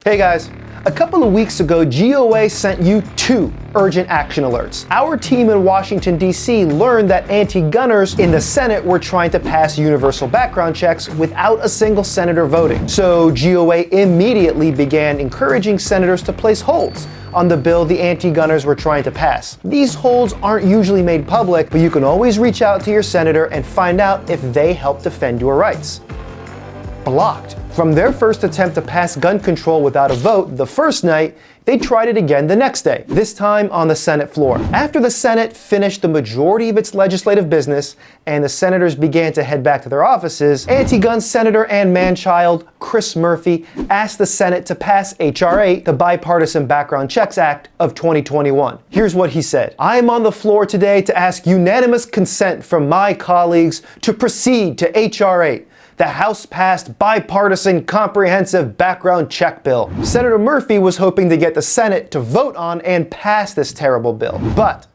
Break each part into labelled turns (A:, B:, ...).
A: Hey guys, a couple of weeks ago, GOA sent you 2 urgent action alerts. Our team in Washington, D.C. learned that anti-gunners in the Senate were trying to pass universal background checks without a single senator voting. So GOA immediately began encouraging senators to place holds on the bill the anti-gunners were trying to pass. These holds aren't usually made public, but you can always reach out to your senator and find out if they help defend your rights. Blocked. From their first attempt to pass gun control without a vote the first night, they tried it again the next day, this time on the Senate floor. After the Senate finished the majority of its legislative business and the senators began to head back to their offices, anti-gun senator and man-child Chris Murphy asked the Senate to pass H.R. 8, the Bipartisan Background Checks Act of 2021. Here's what he said. I am on the floor today to ask unanimous consent from my colleagues to proceed to H.R. 8. The House-passed bipartisan comprehensive background check bill. Senator Murphy was hoping to get the Senate to vote on and pass this terrible bill. But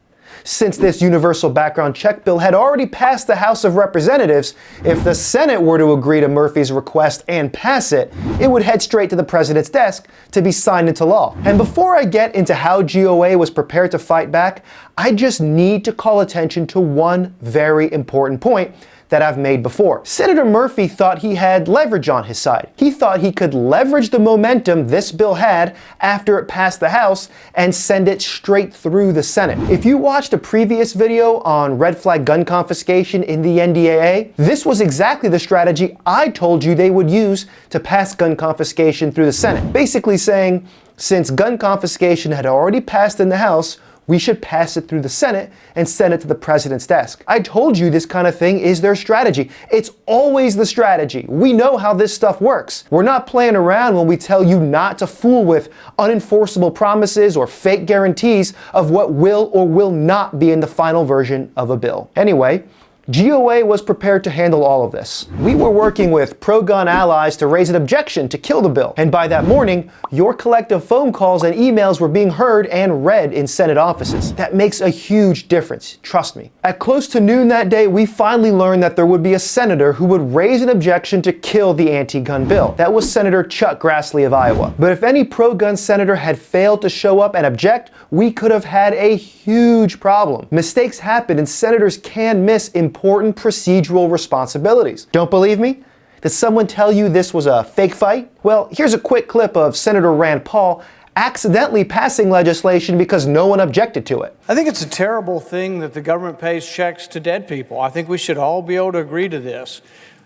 A: since this universal background check bill had already passed the House of Representatives, if the Senate were to agree to Murphy's request and pass it, it would head straight to the president's desk to be signed into law. And before I get into how GOA was prepared to fight back, I just need to call attention to one very important point that I've made before. Senator Murphy thought he had leverage on his side. He thought he could leverage the momentum this bill had after it passed the House and send it straight through the Senate. If you watched a previous video on red flag gun confiscation in the NDAA, this was exactly the strategy I told you they would use to pass gun confiscation through the Senate. Basically saying, since gun confiscation had already passed in the House, we should pass it through the Senate and send it to the president's desk. I told you this kind of thing is their strategy. It's always the strategy. We know how this stuff works. We're not playing around when we tell you not to fool with unenforceable promises or fake guarantees of what will or will not be in the final version of a bill. Anyway, GOA was prepared to handle all of this. We were working with pro-gun allies to raise an objection to kill the bill. And by that morning, your collective phone calls and emails were being heard and read in Senate offices. That makes a huge difference, trust me. At close to noon that day, we finally learned that there would be a senator who would raise an objection to kill the anti-gun bill. That was Senator Chuck Grassley of Iowa. But if any pro-gun senator had failed to show up and object, we could have had a huge problem. Mistakes happen and senators can miss important procedural responsibilities. Don't believe me? Did someone tell you this was a fake fight? Well, here's a quick clip of Senator Rand Paul accidentally passing legislation because no one objected to it.
B: I think it's a terrible thing that the government pays checks to dead people. I think we should all be able to agree to this.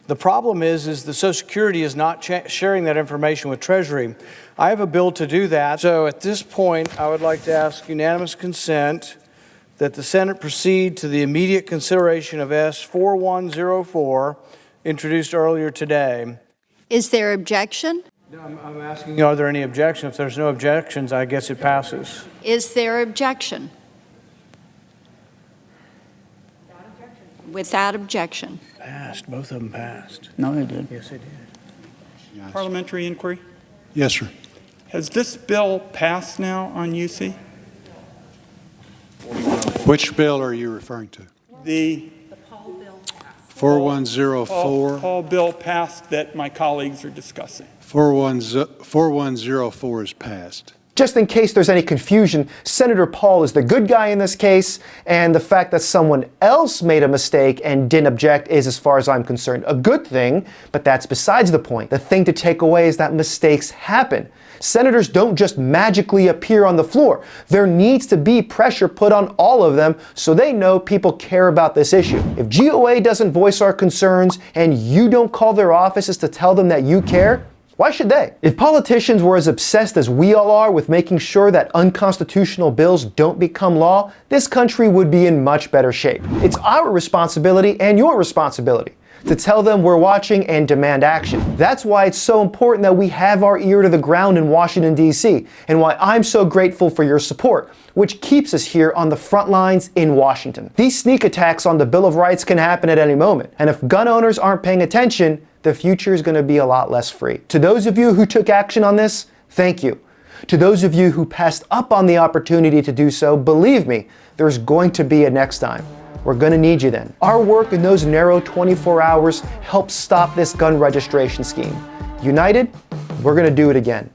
B: The problem is the Social Security is not sharing that information with Treasury. I have a bill to do that. So at this point, I would like to ask unanimous consent that the Senate proceed to the immediate consideration of S4104, introduced earlier today.
C: Is there objection?
B: No, I'm asking, are there any objections? If there's no objections, I guess it passes.
C: Is there objection? Without objection.
B: Passed. Both of them passed.
D: No, they did.
B: Yes, they did.
D: Yes.
E: Parliamentary inquiry.
D: Yes, sir.
E: Has this bill passed now on UC?
D: Which bill are you referring to?
E: The
D: 4104.
E: Paul bill passed that my colleagues are discussing.
D: 4104 is passed.
A: Just in case there's any confusion, Senator Paul is the good guy in this case, and the fact that someone else made a mistake and didn't object is, as far as I'm concerned, a good thing, but that's besides the point. The thing to take away is that mistakes happen. Senators don't just magically appear on the floor. There needs to be pressure put on all of them so they know people care about this issue. If GOA doesn't voice our concerns and you don't call their offices to tell them that you care, why should they? If politicians were as obsessed as we all are with making sure that unconstitutional bills don't become law, this country would be in much better shape. It's our responsibility and your responsibility to tell them we're watching and demand action. That's why it's so important that we have our ear to the ground in Washington, D.C., and why I'm so grateful for your support, which keeps us here on the front lines in Washington. These sneak attacks on the Bill of Rights can happen at any moment, and if gun owners aren't paying attention, the future is going to be a lot less free. To those of you who took action on this, thank you. To those of you who passed up on the opportunity to do so, believe me, there's going to be a next time. We're going to need you then. Our work in those narrow 24 hours helped stop this gun registration scheme. United, we're going to do it again.